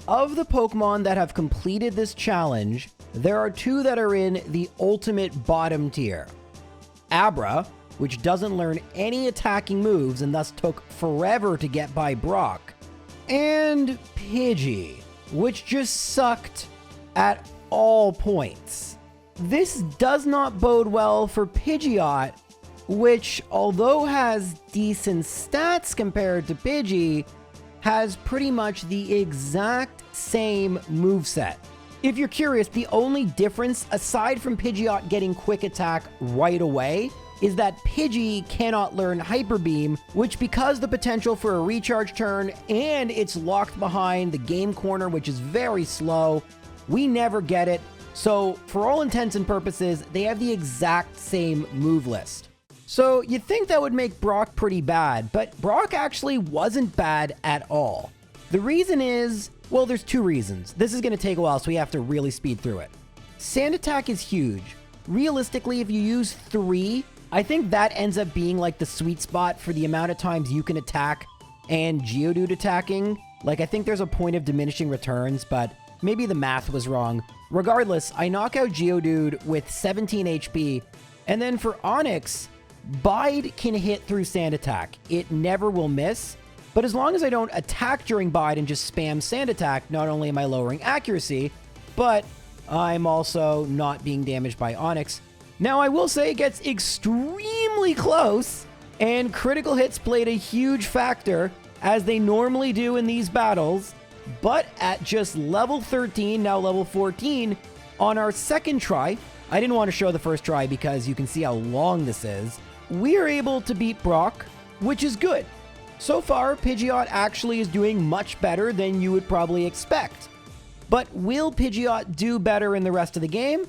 Of the Pokemon that have completed this challenge, there are two that are in the ultimate bottom tier. Abra, which doesn't learn any attacking moves and thus took forever to get by Brock, and Pidgey, which just sucked at all points. This does not bode well for Pidgeot, which, although has decent stats compared to Pidgey, has pretty much the exact same moveset. If you're curious, the only difference, aside from Pidgeot getting Quick Attack right away, is that Pidgey cannot learn Hyper Beam, which, because the potential for a recharge turn and it's locked behind the game corner, which is very slow, we never get it. So for all intents and purposes, they have the exact same move list. So you'd think that would make Brock pretty bad, but Brock actually wasn't bad at all. The reason is, well, there's two reasons. This is going to take a while, so we have to really speed through it. Sand Attack is huge. Realistically, if you use 3, I think that ends up being like the sweet spot for the amount of times you can attack and Geodude attacking. Like, I think there's a point of diminishing returns, but maybe the math was wrong. Regardless, I knock out Geodude with 17 HP, and then for Onix, Bide can hit through Sand Attack. It never will miss, but as long as I don't attack during Bide and just spam Sand Attack, not only am I lowering accuracy, but I'm also not being damaged by Onix. Now, I will say it gets extremely close, and critical hits played a huge factor, as they normally do in these battles, but at just level 13, now level 14, on our second try, I didn't want to show the first try because you can see how long this is, we are able to beat Brock, which is good. So far, Pidgeot actually is doing much better than you would probably expect. But will Pidgeot do better in the rest of the game?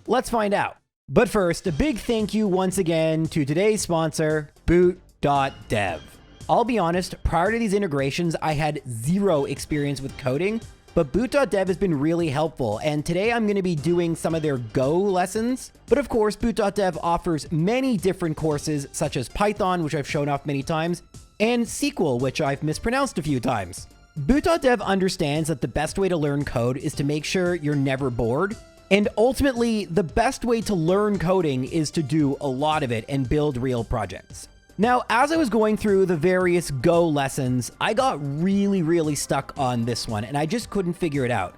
Let's find out. But first, a big thank you once again to today's sponsor, Boot.dev. I'll be honest, prior to these integrations, I had zero experience with coding, but Boot.dev has been really helpful, and today I'm going to be doing some of their Go lessons. But of course, Boot.dev offers many different courses, such as Python, which I've shown off many times, and SQL, which I've mispronounced a few times. Boot.dev understands that the best way to learn code is to make sure you're never bored, and ultimately, the best way to learn coding is to do a lot of it and build real projects. Now, as I was going through the various Go lessons, I got really stuck on this one, and I just couldn't figure it out.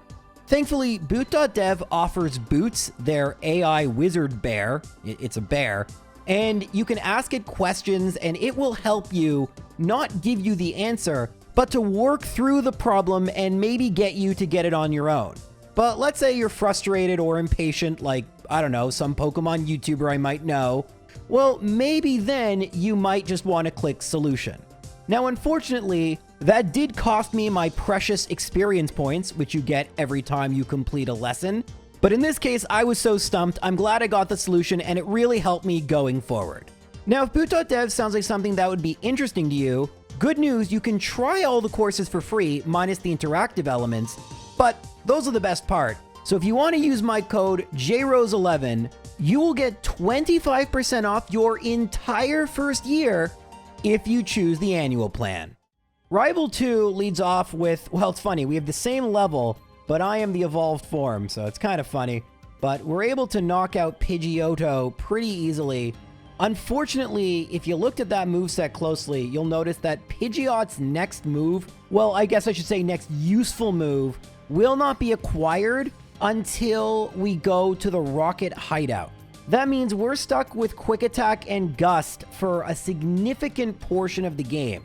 Thankfully, Boot.dev offers Boots, their AI wizard bear. It's a bear. And you can ask it questions, and it will help you not give you the answer, but to work through the problem and maybe get you to get it on your own. But let's say you're frustrated or impatient, like, I don't know, some Pokemon YouTuber I might know. Well, maybe then you might just want to click solution. Now, unfortunately, that did cost me my precious experience points, which you get every time you complete a lesson. But in this case, I was so stumped, I'm glad I got the solution, and it really helped me going forward. Now, if Boot.dev sounds like something that would be interesting to you, good news, you can try all the courses for free, minus the interactive elements, but those are the best part. So if you want to use my code JROSE11, you will get 25% off your entire first year if you choose the annual plan. Rival 2 leads off with, well, it's funny, we have the same level, but I am the evolved form, so it's kind of funny. But we're able to knock out Pidgeotto pretty easily. Unfortunately, if you looked at that moveset closely, you'll notice that Pidgeot's next move, well, I guess I should say next useful move, will not be acquired until we go to the Rocket Hideout. That means we're stuck with Quick Attack and Gust for a significant portion of the game.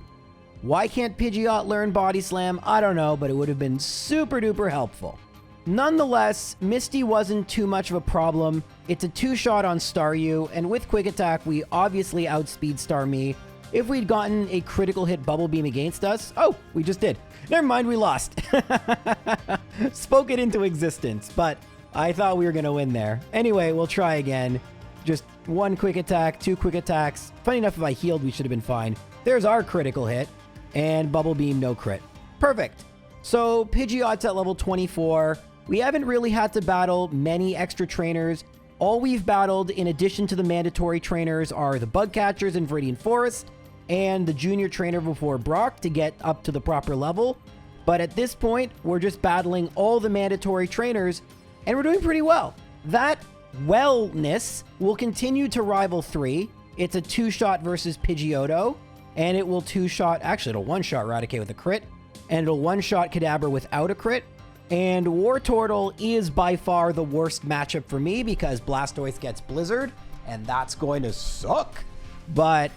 Why can't Pidgeot learn Body Slam? I don't know, but it would have been super duper helpful. Nonetheless, Misty wasn't too much of a problem. It's a 2-shot on Staryu, and with Quick Attack, we obviously outspeed Starmie. If we'd gotten a critical hit Bubble Beam against us, oh, we just did. Never mind, we lost. Spoke it into existence, but I thought we were going to win there. Anyway, we'll try again. Just 1 quick attack, 2 quick attacks. Funny enough, if I healed, we should have been fine. There's our critical hit, and Bubble Beam, no crit. Perfect. So Pidgeot's at level 24. We haven't really had to battle many extra trainers. All we've battled, in addition to the mandatory trainers, are the bug catchers in Viridian Forest and the junior trainer before Brock to get up to the proper level. But at this point, we're just battling all the mandatory trainers, and we're doing pretty well. That wellness will continue to rival 3. It's a 2-shot versus Pidgeotto, and it will 2-shot, actually it'll 1-shot Raticate with a crit, and it'll 1-shot Kadabra without a crit. And Wartortle is by far the worst matchup for me because Blastoise gets Blizzard, and that's going to suck. But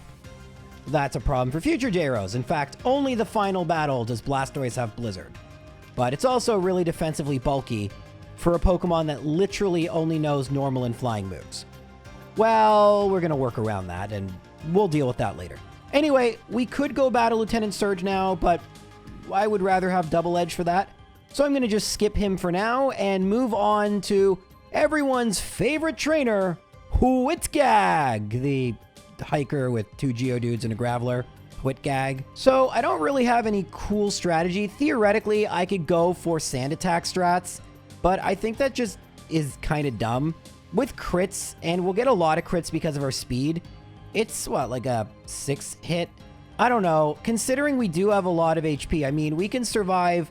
that's a problem for future JROs. In fact, only the final battle does Blastoise have Blizzard. But it's also really defensively bulky for a Pokemon that literally only knows normal and flying moves. Well, we're going to work around that, and we'll deal with that later. Anyway, we could go battle Lieutenant Surge now, but I would rather have Double Edge for that. So I'm going to just skip him for now and move on to everyone's favorite trainer, Whitgag, the hiker with 2 Geodudes and a Graveler, Whitgag. So I don't really have any cool strategy. Theoretically, I could go for Sand Attack strats, but I think that just is kind of dumb. With crits, and we'll get a lot of crits because of our speed, it's what, like a 6 hit? I don't know. Considering we do have a lot of HP, I mean, we can survive.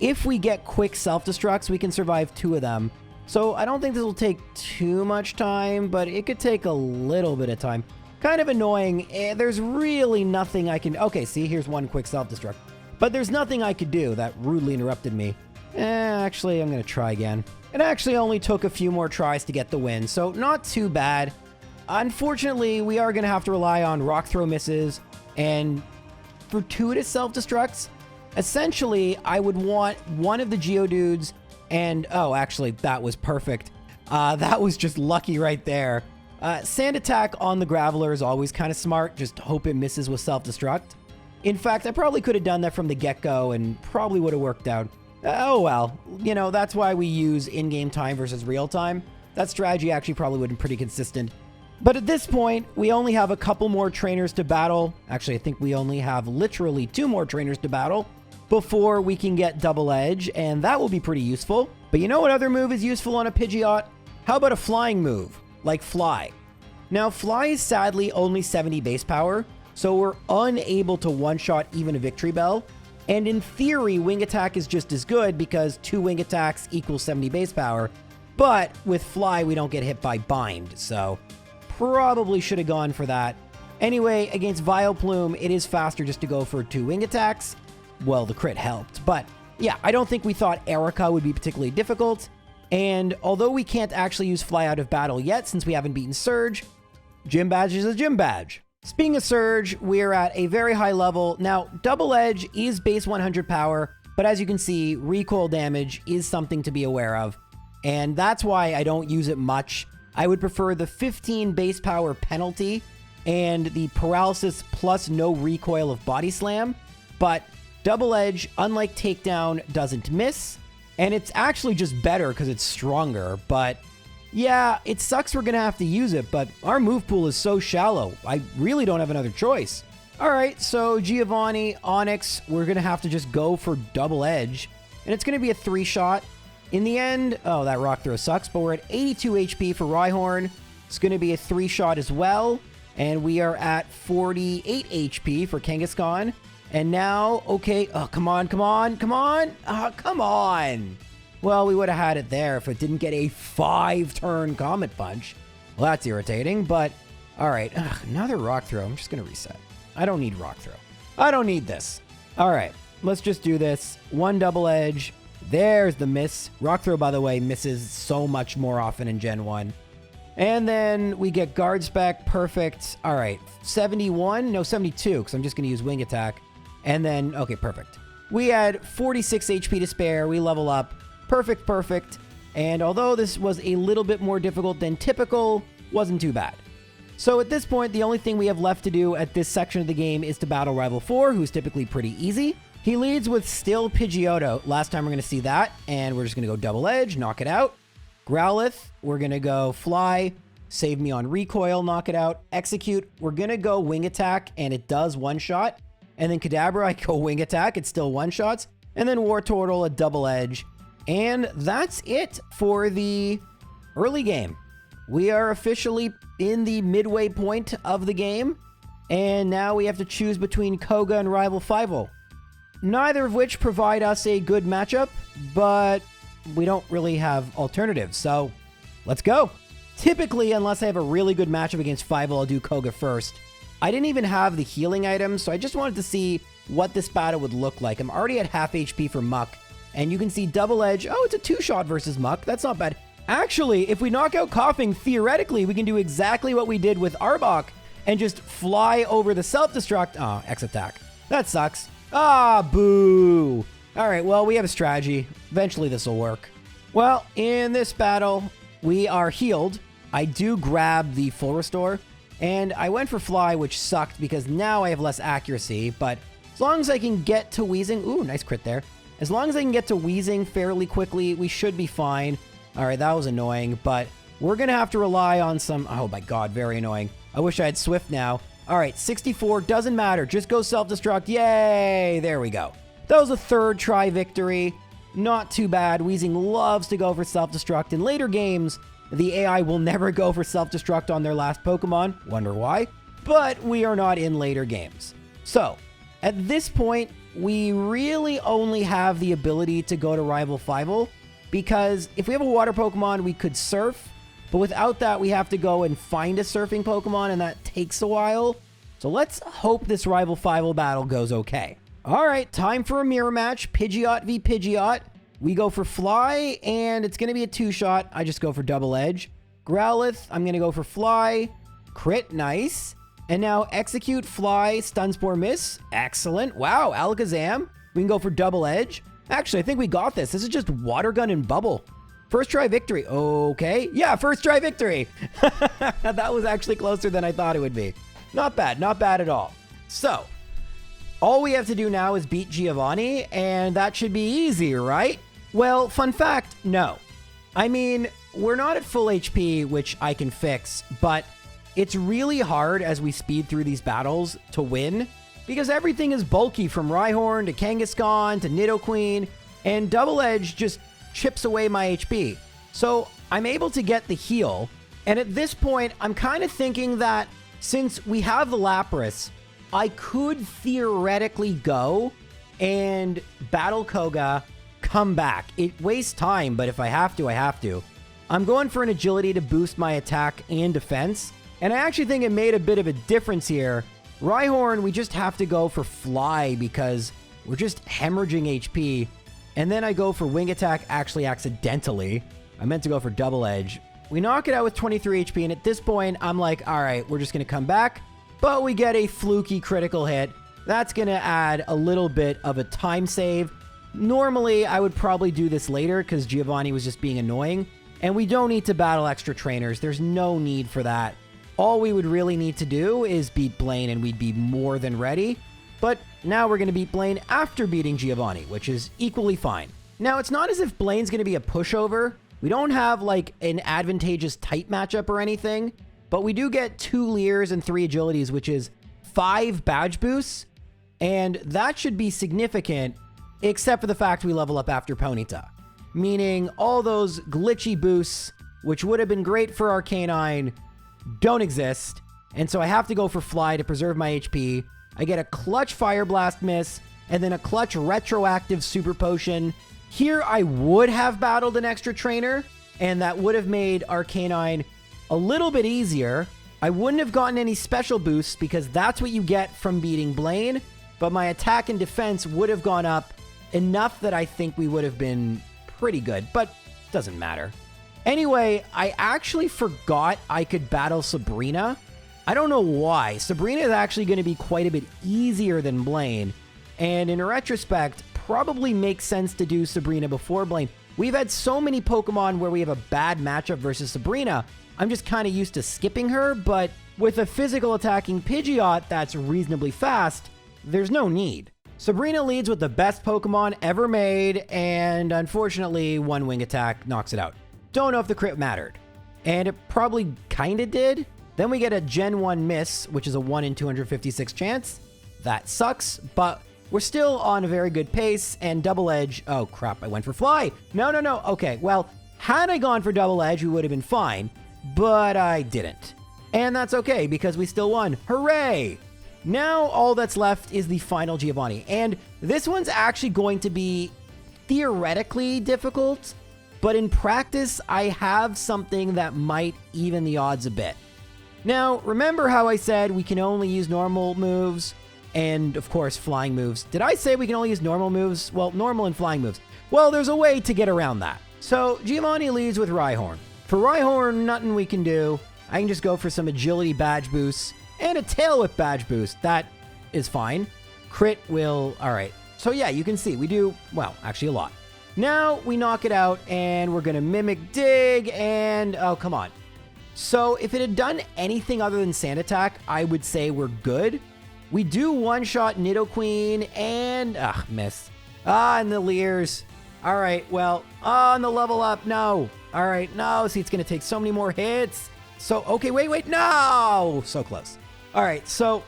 If we get quick self-destructs, we can survive 2 of them. So I don't think this will take too much time, but it could take a little bit of time. Kind of annoying. There's really nothing I can... Okay, see, here's 1 quick self-destruct. But there's nothing I could do. That rudely interrupted me. Actually, I'm going to try again. It actually only took a few more tries to get the win, so not too bad. Unfortunately, we are going to have to rely on Rock Throw misses and fortuitous self-destructs. Essentially, I would want one of the Geodudes and... Oh, actually, that was perfect. That was just lucky right there. Sand Attack on the Graveler is always kind of smart. Just hope it misses with self-destruct. In fact, I probably could have done that from the get-go and probably would have worked out. Oh well, you know, that's why we use in-game time versus real time. That strategy actually probably would have been pretty consistent. But at this point, we only have a couple more trainers to battle. Actually, I think we only have literally 2 more trainers to battle before we can get Double Edge, and that will be pretty useful. But you know what other move is useful on a Pidgeot? How about a flying move, like Fly? Now, Fly is sadly only 70 base power, so we're unable to one-shot even a Victory Bell. And in theory, Wing Attack is just as good because 2 Wing Attacks equals 70 base power. But with Fly, we don't get hit by Bind, so probably should have gone for that. Anyway, against Vileplume, it is faster just to go for 2 Wing Attacks. Well, the crit helped, but yeah, I don't think we thought Erica would be particularly difficult. And although we can't actually use Fly out of battle yet since we haven't beaten Surge, Gym Badge is a Gym Badge. Speaking of Surge, we're at a very high level. Now, Double Edge is base 100 power, but as you can see, recoil damage is something to be aware of. And that's why I don't use it much. I would prefer the 15 base power penalty and the paralysis plus no recoil of Body Slam. But Double Edge, unlike Takedown, doesn't miss. And it's actually just better because it's stronger, but... yeah, it sucks we're going to have to use it, but our move pool is so shallow. I really don't have another choice. All right, so Giovanni, Onyx, we're going to have to just go for Double Edge. And it's going to be a 3-shot. In the end, oh, that Rock Throw sucks, but we're at 82 HP for Rhyhorn. It's going to be a 3-shot as well. And we are at 48 HP for Kangaskhan. And now, okay, oh, come on, come on, come on. Come on. Well, we would have had it there if it didn't get a 5-turn Comet Punch. Well, that's irritating, but all right. Another Rock Throw. I'm just going to reset. I don't need Rock Throw. I don't need this. All right, let's just do this. 1 Double Edge. There's the miss. Rock Throw, by the way, misses so much more often in Gen 1. And then we get Guard Spec. Perfect. All right, 71. No, 72, because I'm just going to use Wing Attack. And then, okay, perfect. We had 46 HP to spare. We level up. Perfect, perfect. And although this was a little bit more difficult than typical, wasn't too bad. So at this point, the only thing we have left to do at this section of the game is to battle Rival 4, who's typically pretty easy. He leads with still Pidgeotto. Last time we're going to see that, and we're just going to go Double Edge, knock it out. Growlithe, we're going to go Fly, save me on recoil, knock it out. Execute, we're going to go Wing Attack, and it does one-shot. And then Kadabra, I go Wing Attack, it's still one-shots. And then Wartortle, a Double Edge. And that's it for the early game. We are officially in the midway point of the game. And now we have to choose between Koga and Rival 5-0. neither of which provide us a good matchup, but we don't really have alternatives, so let's go. Typically, unless I have a really good matchup against 5, I'll do Koga first. I didn't even have the healing items, so I just wanted to see what this battle would look like. I'm already at half HP for Muck, and you can see Double Edge. Oh, it's a 2-shot versus Muck. That's not bad. Actually, if we knock out Coughing, theoretically, we can do exactly what we did with Arbok and just fly over the self-destruct. Oh, X attack. That sucks. Ah, boo. All right, well, we have a strategy. Eventually, this will work. Well, in this battle, we are healed. I do grab the full restore, and I went for Fly, which sucked because now I have less accuracy, but as long as I can get to Wheezing... Ooh, nice crit there. As long as I can get to Wheezing fairly quickly, we should be fine. All right, that was annoying, but we're going to have to rely on some... Oh my god, very annoying. I wish I had Swift now. All right, 64, doesn't matter. Just go self-destruct. Yay! There we go. That was a third try victory. Not too bad. Wheezing loves to go for self-destruct. In later games, the AI will never go for self-destruct on their last Pokemon. Wonder why? But we are not in later games. So, at this point, we really only have the ability to go to Rival 5 because if we have a water Pokemon, we could surf, but without that, we have to go and find a surfing Pokemon, and that takes a while. So let's hope this Rival 5 battle goes okay. All right, time for a mirror match. Pidgeot v Pidgeot. We go for Fly, and it's going to be a 2-shot. I just go for Double Edge. Growlithe, I'm going to go for Fly. Crit, nice. And now Execute, Fly, Stun Spore, miss. Excellent. Wow, Alakazam. We can go for Double Edge. Actually, I think we got this. This is just Water Gun and Bubble. First try victory. Okay. Yeah, first try victory. That was actually closer than I thought it would be. Not bad. Not bad at all. So, all we have to do now is beat Giovanni, and that should be easy, right? Well, fun fact, no. I mean, we're not at full HP, which I can fix, but it's really hard as we speed through these battles to win because everything is bulky from Rhyhorn to Kangaskhan to Nidoqueen, and Double Edge just chips away my HP. So I'm able to get the heal, and at this point, I'm kind of thinking that since we have the Lapras, I could theoretically go and battle Koga, come back. It wastes time, but if I have to, I have to. I'm going for an agility to boost my attack and defense, and I actually think it made a bit of a difference here. Rhyhorn, we just have to go for Fly because we're just hemorrhaging HP, and then I go for Wing Attack actually accidentally. I meant to go for Double Edge. We knock it out with 23 HP, and at this point, I'm like, all right, we're just going to come back, but we get a fluky critical hit. That's going to add a little bit of a time save. Normally, I would probably do this later because Giovanni was just being annoying, and we don't need to battle extra trainers. There's no need for that. All we would really need to do is beat Blaine, and we'd be more than ready. But now we're going to beat Blaine after beating Giovanni, which is equally fine. Now, it's not as if Blaine's going to be a pushover. We don't have, like, an advantageous type matchup or anything, but we do get 2 Leers and 3 Agilities, which is 5 badge boosts, and that should be significant, except for the fact we level up after Ponyta. Meaning all those glitchy boosts, which would have been great for Arcanine, don't exist, and so I have to go for Fly to preserve my HP. I get a clutch Fire Blast miss, and then a clutch retroactive Super Potion. Here I would have battled an extra trainer, and that would have made Arcanine a little bit easier. I wouldn't have gotten any special boosts because that's what you get from beating Blaine, but my attack and defense would have gone up enough that I think we would have been pretty good, but doesn't matter. Anyway, I actually forgot I could battle Sabrina. I don't know why. Sabrina is actually going to be quite a bit easier than Blaine, and in retrospect, probably makes sense to do Sabrina before Blaine. We've had so many Pokemon where we have a bad matchup versus Sabrina. I'm just kind of used to skipping her, but with a physical attacking Pidgeot that's reasonably fast, there's no need. Sabrina leads with the best Pokemon ever made, and unfortunately, 1 Wing Attack knocks it out. Don't know if the crit mattered. And it probably kind of did. Then we get a Gen 1 miss, which is a 1 in 256 chance. That sucks, but we're still on a very good pace, and Double Edge... Oh, crap, I went for Fly. No. Okay, well, had I gone for Double Edge, we would have been fine, but I didn't. And that's okay, because we still won. Hooray! Now all that's left is the final Giovanni, and this one's actually going to be theoretically difficult, but in practice, I have something that might even the odds a bit. Now, remember how I said we can only use normal moves and, of course, flying moves? Did I say we can only use normal moves? Well, normal and flying moves. Well, there's a way to get around that. So, Giovanni leads with Rhyhorn. For Rhyhorn, nothing we can do. I can just go for some agility badge boosts and a tail whip badge boost. That is fine. Crit will... Alright. So yeah, you can see we do, well, actually a lot. Now we knock it out and we're going to mimic dig and... Oh, come on. So if it had done anything other than Sand Attack, I would say we're good. We do one-shot Nidoqueen and... miss. And the Leers. Alright, well, and the level up, no. Alright, no, see, it's going to take so many more hits. So, okay, wait, no! So close. Alright, so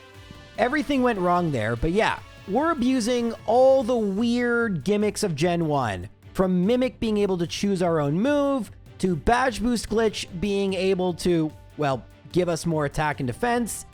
everything went wrong there, but yeah, we're abusing all the weird gimmicks of Gen 1. From Mimic being able to choose our own move, to Badge Boost Glitch being able to, well, give us more attack and defense.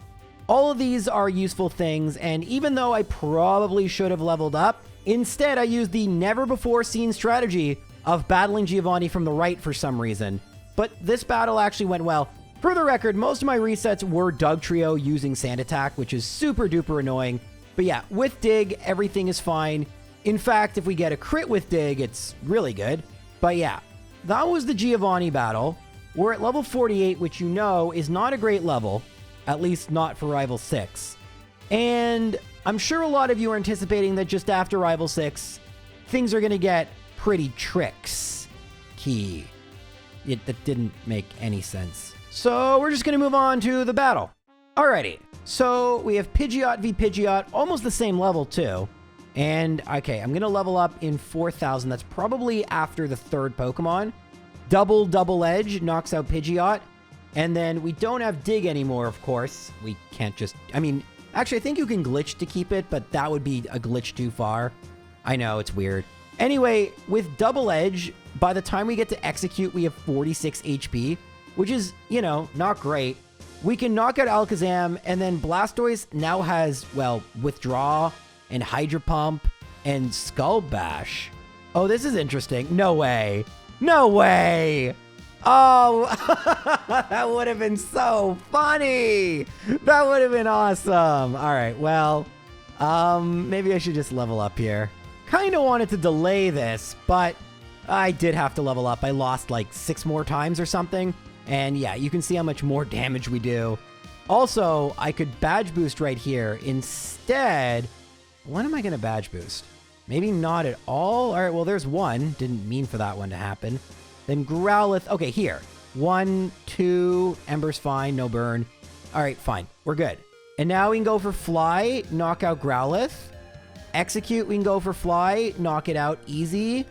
All of these are useful things, and even though I probably should have leveled up, instead I used the never-before-seen strategy of battling Giovanni from the right for some reason. But this battle actually went well. For the record, most of my resets were Dugtrio using Sand Attack, which is super duper annoying. But yeah, with Dig, everything is fine. In fact, if we get a crit with Dig, it's really good. But yeah, that was the Giovanni battle. We're at level 48, which you know is not a great level, at least not for Rival 6. And I'm sure a lot of you are anticipating that just after Rival 6, things are going to get pretty tricksy. That didn't make any sense. So we're just going to move on to the battle. Alrighty, so we have Pidgeot v Pidgeot, almost the same level too. And okay, I'm going to level up in 4,000. That's probably after the third Pokemon. Double Edge knocks out Pidgeot. And then we don't have Dig anymore, of course. We can't just... I mean, actually, I think you can glitch to keep it, but that would be a glitch too far. I know, it's weird. Anyway, with Double Edge, by the time we get to Execute, we have 46 HP, which is, you know, not great. We can knock out Alakazam, and then Blastoise now has, well, Withdraw and Hydro Pump and Skull Bash. Oh, this is interesting. No way. No way. Oh, that would have been so funny. That would have been awesome. All right, well, maybe I should just level up here. Kind of wanted to delay this, but I did have to level up. I lost like 6 more times or something. And yeah, you can see how much more damage we do. Also, I could badge boost right here. Instead, when am I going to badge boost? Maybe not at all. All right, well, there's one. Didn't mean for that one to happen. Then Growlithe. Okay, here. 1, 2. Ember's fine. No burn. All right, fine. We're good. And now we can go for Fly. Knock out Growlithe. Execute. We can go for Fly. Knock it out easy.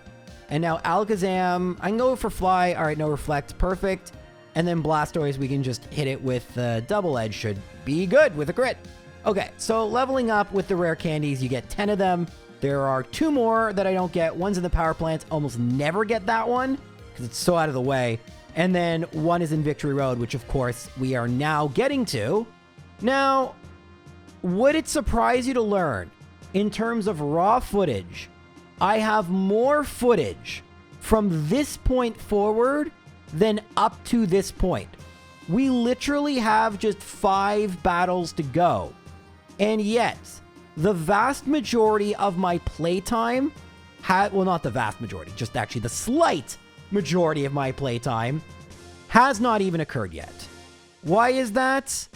And now Alakazam. I can go for Fly. All right, no Reflect. Perfect. And then Blastoise, we can just hit it with Double Edge. Should be good with a crit. Okay, so leveling up with the rare candies, you get 10 of them. There are 2 more that I don't get. One's in the power plant. Almost never get that one because it's so out of the way. And then one is in Victory Road, which of course we are now getting to. Now, would it surprise you to learn, in terms of raw footage, I have more footage from this point forward than up to this point. We literally have just 5 battles to go. And yet, the vast majority of my playtime well, not the vast majority, just actually the slight majority of my playtime has not even occurred yet. Why is that?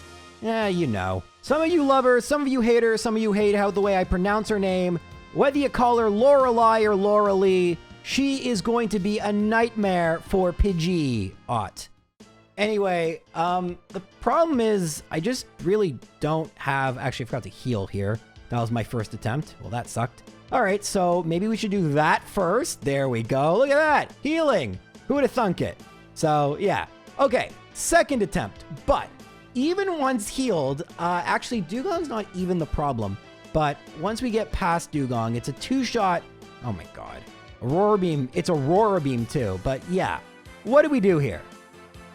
You know. Some of you love her, some of you hate her, some of you hate how the way I pronounce her name. Whether you call her Lorelei or Lauralee, she is going to be a nightmare for Pidgeot. Anyway, the problem is I just really don't have... Actually, I forgot to heal here. That was my first attempt. Well, that sucked. All right, so maybe we should do that first. There we go. Look at that. Healing. Who would have thunk it? So, yeah. Okay, second attempt. But even once healed, actually, Dugong's not even the problem. But once we get past Dugong, it's a 2-shot... Oh, my God. Aurora Beam. It's Aurora Beam, too. But, yeah. What do we do here?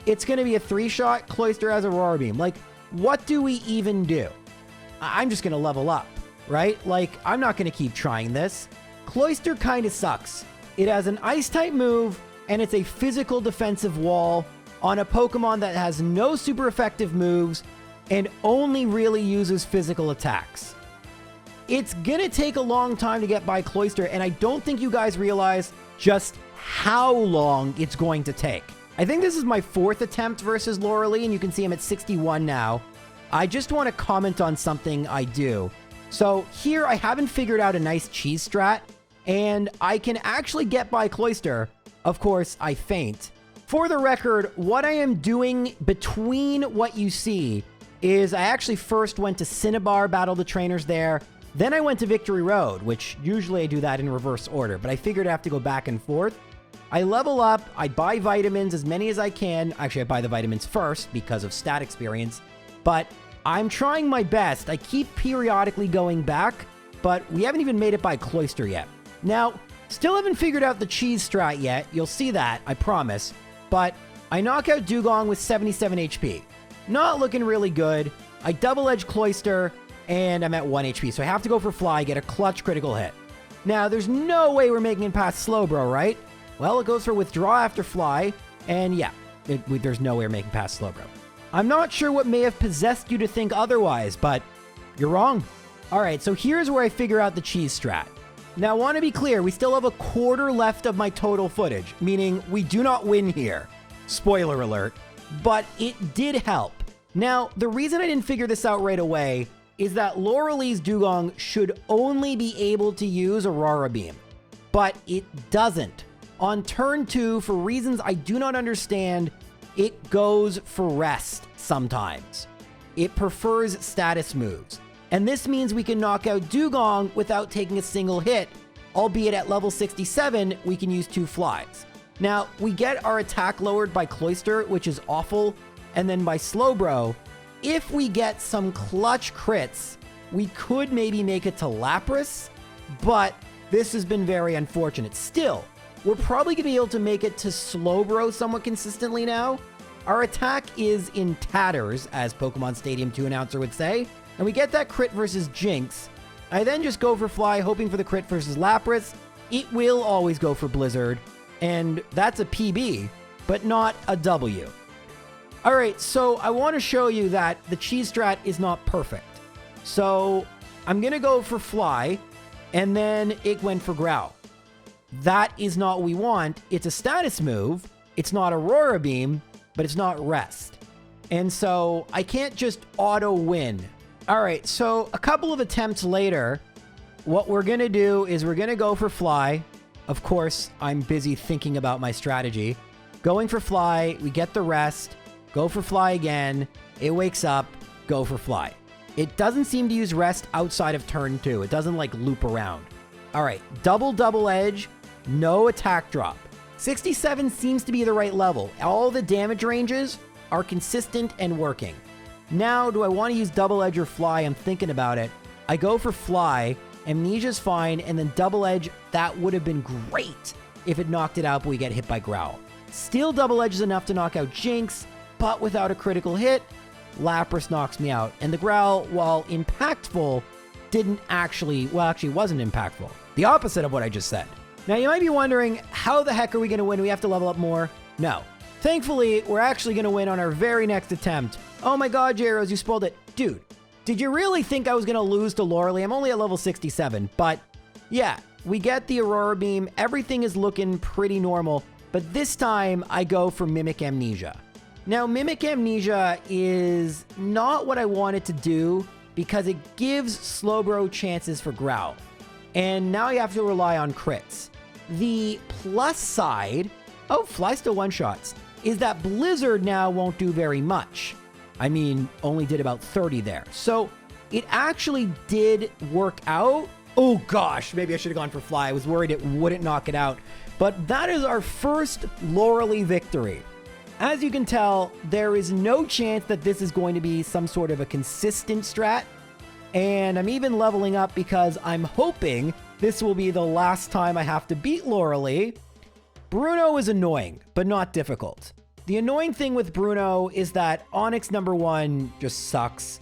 It's going to be a 3-shot. Cloyster has Aurora Beam. Like, what do we even do? I'm just going to level up, right? Like, I'm not going to keep trying this. Cloyster kind of sucks. It has an Ice-type move, and it's a physical defensive wall on a Pokemon that has no super effective moves and only really uses physical attacks. It's going to take a long time to get by Cloyster, and I don't think you guys realize just how long it's going to take. I think this is my 4th attempt versus Lorelee, and you can see I'm at 61 now. I just want to comment on something I do. So here I haven't figured out a nice cheese strat, and I can actually get by Cloyster. Of course, I faint. For the record, what I am doing between what you see is I actually first went to Cinnabar, battled the trainers there. Then I went to Victory Road, which usually I do that in reverse order, but I figured I have to go back and forth. I level up, I buy vitamins, as many as I can. Actually, I buy the vitamins first because of stat experience, but I'm trying my best. I keep periodically going back, but we haven't even made it by Cloyster yet. Now, still haven't figured out the cheese strat yet. You'll see that, I promise. But I knock out Dugong with 77 HP. Not looking really good. I double-edge Cloyster, and I'm at 1 HP. So I have to go for Fly, get a clutch critical hit. Now, there's no way we're making it past Slowbro, right? Well, it goes for Withdraw after Fly, and yeah, there's no way we're making past Slowbro. I'm not sure what may have possessed you to think otherwise, but you're wrong. All right, so here's where I figure out the cheese strat. Now, I want to be clear, we still have a quarter left of my total footage, meaning we do not win here. Spoiler alert. But it did help. Now, the reason I didn't figure this out right away is that Lorelee's Dugong should only be able to use Aurora Beam, but it doesn't. On turn 2, for reasons I do not understand, it goes for rest sometimes. It prefers status moves. And this means we can knock out Dugong without taking a single hit, albeit at level 67, we can use 2 flies. Now, we get our attack lowered by Cloyster, which is awful, and then by Slowbro. If we get some clutch crits, we could maybe make it to Lapras, but this has been very unfortunate. Still, we're probably going to be able to make it to Slowbro somewhat consistently now. Our attack is in tatters, as Pokemon Stadium 2 announcer would say, and we get that crit versus Jinx. I then just go for Fly, hoping for the crit versus Lapras. It will always go for Blizzard, and that's a PB, but not a W. All right, so I want to show you that the cheese strat is not perfect. So I'm going to go for Fly, and then it went for Growl. That is not what we want. It's a status move. It's not Aurora Beam, but it's not Rest. And so I can't just auto win. All right, so a couple of attempts later, what we're going to do is we're going to go for Fly. Of course, I'm busy thinking about my strategy. Going for Fly, we get the Rest. Go for Fly again. It wakes up. Go for Fly. It doesn't seem to use Rest outside of turn 2. It doesn't like loop around. All right, double edge, no attack drop. 67 seems to be the right level. All the damage ranges are consistent and working. Now, do I want to use double edge or Fly? I'm thinking about it. I go for Fly. Amnesia's fine, and then double edge, that would have been great if it knocked it out, but we get hit by Growl. Still double edge is enough to knock out Jinx, but without a critical hit, Lapras knocks me out. And the Growl, while impactful, wasn't impactful. The opposite of what I just said. Now, you might be wondering, how the heck are we going to win? We have to level up more? No. Thankfully, we're actually going to win on our very next attempt. Oh my god, Jaros, you spoiled it. Dude, did you really think I was going to lose to Lorelee? I'm only at level 67, but yeah, we get the Aurora Beam. Everything is looking pretty normal, but this time I go for Mimic Amnesia. Now, Mimic Amnesia is not what I wanted to do because it gives Slowbro chances for Growl, and now you have to rely on crits. The plus side, oh, Fly still one-shots, is that Blizzard now won't do very much. I mean, only did about 30 there. So it actually did work out. Oh gosh, maybe I should have gone for Fly. I was worried it wouldn't knock it out. But that is our first Lorelee victory. As you can tell, there is no chance that this is going to be some sort of a consistent strat. And I'm even leveling up because I'm hoping this will be the last time I have to beat Lorelee. Bruno is annoying, but not difficult. The annoying thing with Bruno is that Onix #1 just sucks.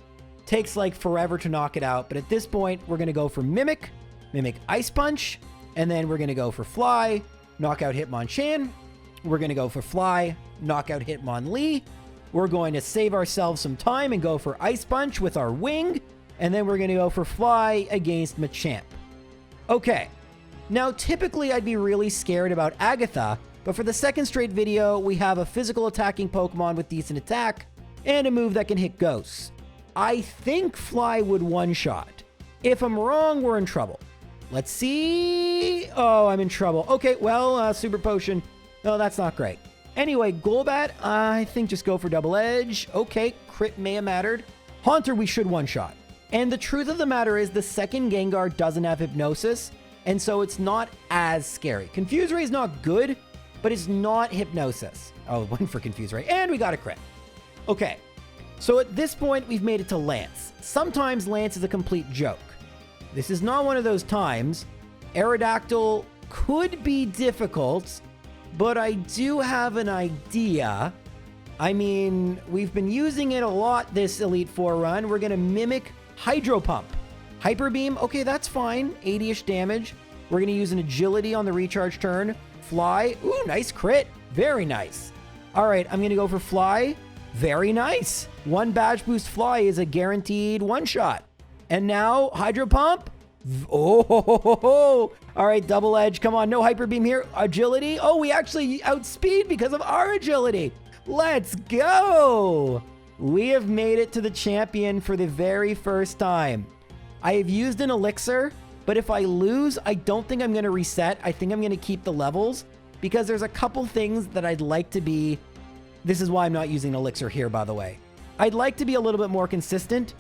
Takes like forever to knock it out. But at this point, we're going to go for Mimic, Mimic Ice Punch, and then we're going to go for Fly, knock out Hitmonchan. We're going to go for Fly, knock out Hitmonlee. We're going to save ourselves some time and go for Ice Punch with our Wing. And then we're going to go for Fly against Machamp. Okay. Now, typically I'd be really scared about Agatha, but for the second straight video, we have a physical attacking Pokemon with decent attack and a move that can hit ghosts. I think Fly would one-shot. If I'm wrong, we're in trouble. Let's see. Oh, I'm in trouble. Okay, well, Super Potion. No, that's not great. Anyway, Golbat, I think just go for Double Edge. Okay, crit may have mattered. Haunter, we should one-shot. And the truth of the matter is the second Gengar doesn't have Hypnosis, and so it's not as scary. Confuse Ray is not good, but it's not Hypnosis. Oh, went for Confuse Ray, and we got a crit. Okay, so at this point, we've made it to Lance. Sometimes Lance is a complete joke. This is not one of those times. Aerodactyl could be difficult, but I do have an idea. I mean, we've been using it a lot this Elite Four run. We're going to mimic Hydro Pump. Hyper Beam, okay, that's fine. 80-ish damage. We're going to use an Agility on the recharge turn. Fly, ooh, nice crit. Very nice. All right, I'm going to go for Fly. Very nice. One badge boost Fly is a guaranteed one-shot. And now, Hydro Pump. Oh, all right, Double Edge. Come on, no Hyper Beam here. Agility. Oh, we actually outspeed because of our agility. Let's go. We have made it to the champion for the very first time. I have used an elixir, but if I lose, I don't think I'm going to reset. I think I'm going to keep the levels because there's a couple things that I'd like to be. This is why I'm not using elixir here, by the way. I'd like to be a little bit more consistent.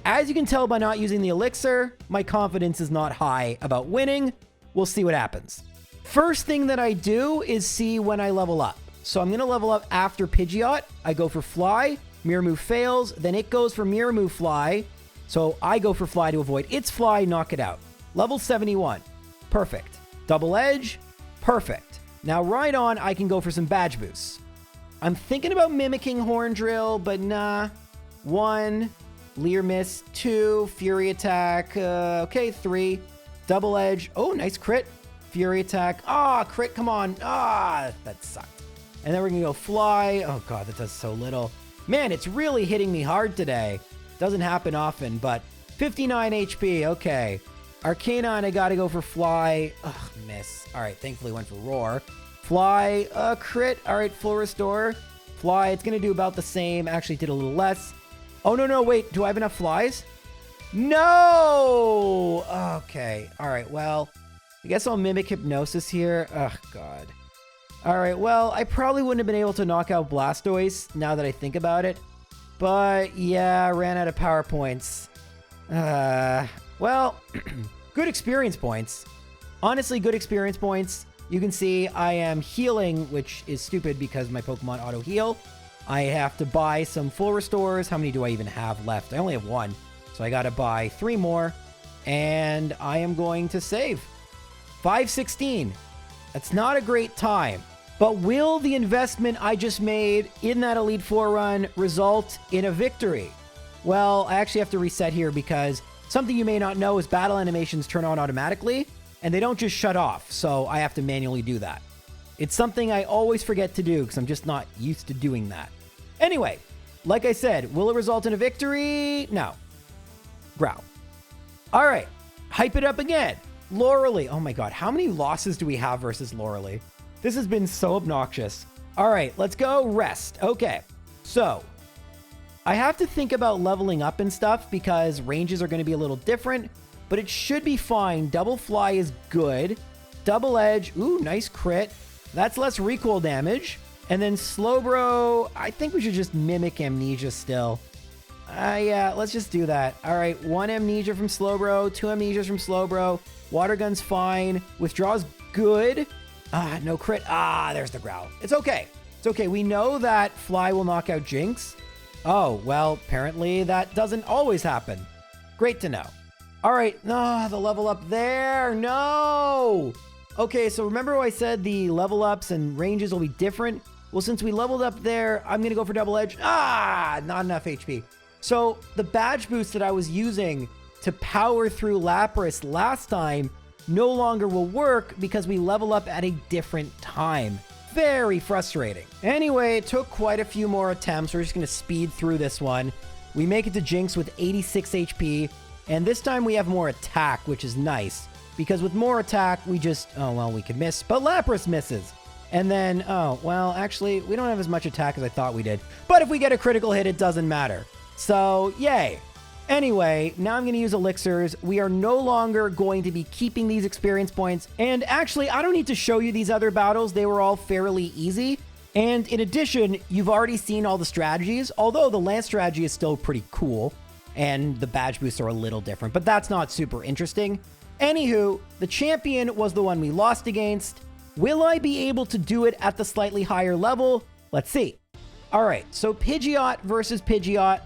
As you can tell by not using the elixir, my confidence is not high about winning. We'll see what happens. First thing that I do is see when I level up. So I'm going to level up after Pidgeot. I go for Fly. Mirror Move fails. Then it goes for Mirror Move Fly. So I go for Fly to avoid its Fly, knock it out. Level 71. Perfect. Double Edge. Perfect. Now right on, I can go for some badge boosts. I'm thinking about mimicking Horn Drill, but nah. 1. Leer Miss. 2. Fury Attack. Okay, 3. Double Edge. Oh, nice crit. Fury Attack. Ah, crit, come on. Ah, that sucked. And then we're going to go Fly. Oh god, that does so little. Man, it's really hitting me hard today. Doesn't happen often, but 59 HP. Okay. Arcanine, I gotta go for Fly. Ugh, miss. All right, thankfully went for Roar. Fly, crit. All right, full restore. Fly, it's gonna do about the same. Actually did a little less. Oh, no, wait. Do I have enough flies? No! Okay. All right, well, I guess I'll mimic Hypnosis here. Oh, god. All right, well, I probably wouldn't have been able to knock out Blastoise now that I think about it. But, yeah, I ran out of power points. Well, good experience points. Honestly, good experience points. You can see I am healing, which is stupid because my Pokemon auto-heal. I have to buy some full restores. How many do I even have left? I only have 1. So I got to buy 3 more. And I am going to save. 516. That's not a great time. But will the investment I just made in that Elite Four run result in a victory? Well, I actually have to reset here because something you may not know is battle animations turn on automatically, and they don't just shut off, so I have to manually do that. It's something I always forget to do because I'm just not used to doing that. Anyway, like I said, will it result in a victory? No. Growl. All right, hype it up again. Lorelie. Oh my god, how many losses do we have versus Lorelie? This has been so obnoxious. All right, let's go rest. Okay, so I have to think about leveling up and stuff because ranges are going to be a little different, but it should be fine. Double Fly is good. Double Edge. Ooh, nice crit. That's less recoil damage. And then Slowbro, I think we should just mimic Amnesia still. Yeah, let's just do that. All right, 1 Amnesia from Slowbro, 2 Amnesias from Slowbro. Water Gun's fine. Withdraw's good. No crit. There's the growl. It's okay. It's okay. We know that Fly will knock out Jinx. Oh, well, apparently that doesn't always happen. Great to know. All right. No, the level up there. No. Okay, so remember how I said the level ups and ranges will be different? Well, since we leveled up there, I'm going to go for Double Edge. Not enough HP. So the badge boost that I was using to power through Lapras last time no longer will work because we level up at a different time. Very frustrating. Anyway, it took quite a few more attempts. We're just going to speed through this one. We make it to Jinx with 86 HP, and this time we have more attack, which is nice. Because with more attack, we just... Oh, well, we could miss, but Lapras misses. And then... Oh, well, actually, we don't have as much attack as I thought we did. But if we get a critical hit, it doesn't matter. So, yay. Anyway, now I'm going to use elixirs. We are no longer going to be keeping these experience points. And actually, I don't need to show you these other battles. They were all fairly easy. And in addition, you've already seen all the strategies, although the Lance strategy is still pretty cool. And the badge boosts are a little different, but that's not super interesting. Anywho, the champion was the one we lost against. Will I be able to do it at the slightly higher level? Let's see. All right, so Pidgeot versus Pidgeot.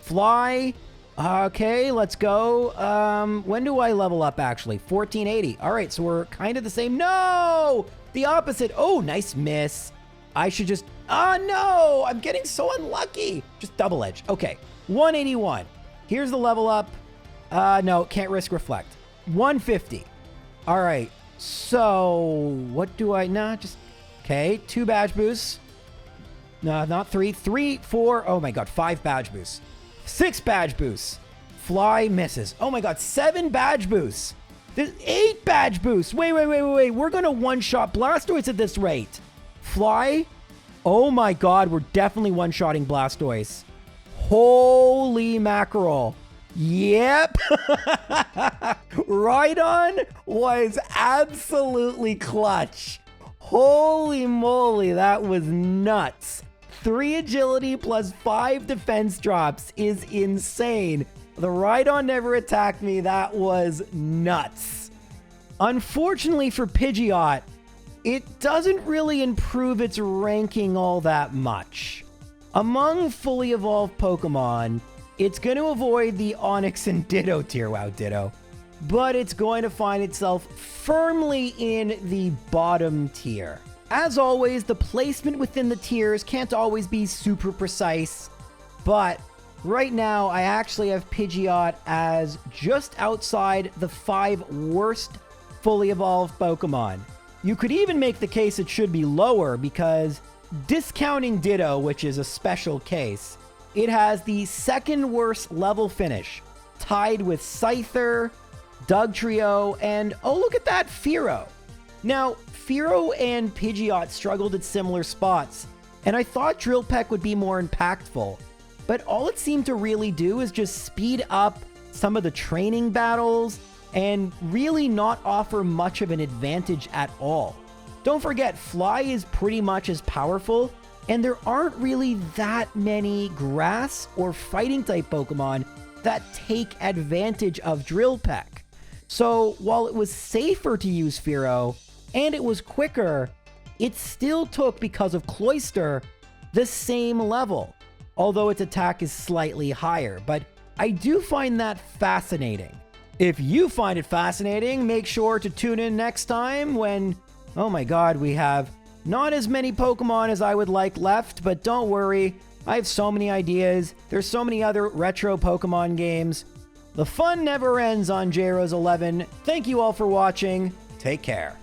Fly. Okay, let's go. When do I level up, actually? 1480. All right, so we're kind of the same. No! The opposite. Oh, nice miss. I should just... Oh, no! I'm getting so unlucky. Just double edge. Okay, 181. Here's the level up. No, can't risk reflect. 150. All right, so what do I... Nah, just... Okay, 2 badge boosts. No, not 3. 3, 4... Oh, my God, 5 badge boosts. 6 badge boosts. Fly misses. Oh my God, 7 badge boosts. There's 8 badge boosts. Wait. We're going to one-shot Blastoise at this rate. Fly. Oh my God, we're definitely one-shotting Blastoise. Holy mackerel. Yep. Rhydon was absolutely clutch. Holy moly, that was nuts. 3 agility plus 5 defense drops is insane. The Rhydon never attacked me. That was nuts. Unfortunately for Pidgeot, it doesn't really improve its ranking all that much. Among fully evolved Pokemon, it's going to avoid the Onix and Ditto tier. Wow, Ditto. But it's going to find itself firmly in the bottom tier. As always, the placement within the tiers can't always be super precise, but right now I actually have Pidgeot as just outside the 5 worst fully evolved Pokemon. You could even make the case it should be lower because, discounting Ditto, which is a special case, it has the 2nd worst level finish, tied with Scyther, Dugtrio, and oh look at that, Fearow. Now, Fearow and Pidgeot struggled at similar spots, and I thought Drill Peck would be more impactful, but all it seemed to really do is just speed up some of the training battles and really not offer much of an advantage at all. Don't forget, Fly is pretty much as powerful, and there aren't really that many grass or fighting type Pokemon that take advantage of Drill Peck. So while it was safer to use Fearow, and it was quicker, it still took, because of Cloyster, the same level, although its attack is slightly higher. But I do find that fascinating. If you find it fascinating, make sure to tune in next time when, oh my God, we have not as many Pokemon as I would like left, but don't worry, I have so many ideas. There's so many other retro Pokemon games. The fun never ends on JRose11. Thank you all for watching. Take care.